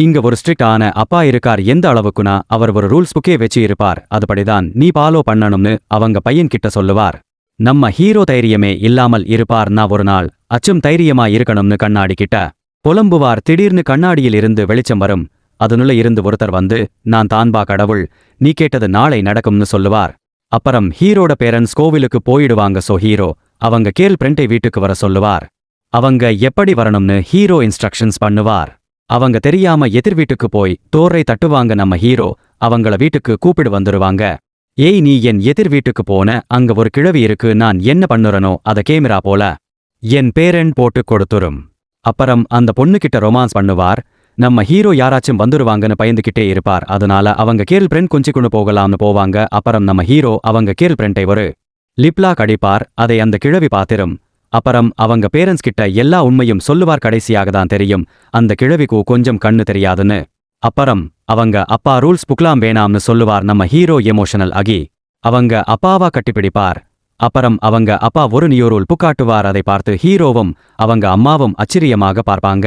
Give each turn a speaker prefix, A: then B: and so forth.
A: இங்க ஒரு ஸ்ட்ரிக்ட் ஆன அப்பா இருக்கார். எந்த அளவுக்குனா அவர் ஒரு ரூல்ஸ் புக்கே வச்சு இருப்பார். அதுபடிதான் நீ ஃபாலோ பண்ணணும்னு அவங்க பையன் கிட்ட சொல்லுவார். நம்ம ஹீரோ தைரியமே இல்லாமல் இருப்பார். நான் ஒரு நாள் அச்சும் தைரியமா இருக்கணும்னு கண்ணாடி கிட்ட புலம்புவார். திடீர்னு கண்ணாடியில் இருந்து வெளிச்சம் வரும். அதனுள்ள இருந்து ஒருத்தர் வந்து, நான் தான்பா கடவுள், நீ கேட்டது நாளை நடக்கும்னு சொல்லுவார். அப்புறம் ஹீரோட பேரண்ட்ஸ் கோவிலுக்கு போயிடுவாங்க. ஹீரோ அவங்க கேர்ள் ஃப்ரெண்டை வீட்டுக்கு வர சொல்லுவார். அவங்க எப்படி வரணும்னு ஹீரோ இன்ஸ்ட்ரக்ஷன்ஸ் பண்ணுவார். அவங்க தெரியாம எதிர் வீட்டுக்கு போய் டோரை தட்டுவாங்க. நம்ம ஹீரோ அவங்கள வீட்டுக்கு கூப்பிடு வந்துருவாங்க. ஏய், நீ என் எதிர் வீட்டுக்கு போன, அங்க ஒரு கிழவி இருக்கு, நான் என்ன பண்ணுறனோ அத கேமரா போல என் பேரண்ட் போட்டு கொடுத்துரும். அப்புறம் அந்த பொண்ணுகிட்ட ரொமான்ஸ் பண்ணுவார். நம்ம ஹீரோ யாராச்சும் வந்துருவாங்கன்னு பயந்துகிட்டே இருப்பார். அதனால அவங்க கேர்ள் ஃப்ரெண்ட் கொஞ்சிக்குன்னு போகலாம்னு போவாங்க. அப்புறம் நம்ம ஹீரோ அவங்க கேர்ள் ஃப்ரெண்டை ஒரு லிப்லாக் அடிப்பார். அதை அந்த கிழவி பாத்திரும். அப்புறம் அவங்க பேரண்ட்ஸ் கிட்ட எல்லா உண்மையும் சொல்லுவார். கடைசியாக தான் தெரியும் அந்த கிழவிக்கு கொஞ்சம் கண்ணு தெரியாதுன்னு. அப்புறம் அவங்க அப்பா ரூல்ஸ் புக்லாம் வேணாம்னு சொல்லுவார். நம்ம ஹீரோ எமோஷனல் ஆகி அவங்க அப்பாவா கட்டிப்பிடிப்பார். அப்புறம் அவங்க அப்பா ஒரு நியூ ரூல் புக் காட்டுவார். அதை பார்த்து ஹீரோவும் அவங்க அம்மாவும் ஆச்சரியமாக பார்ப்பாங்க.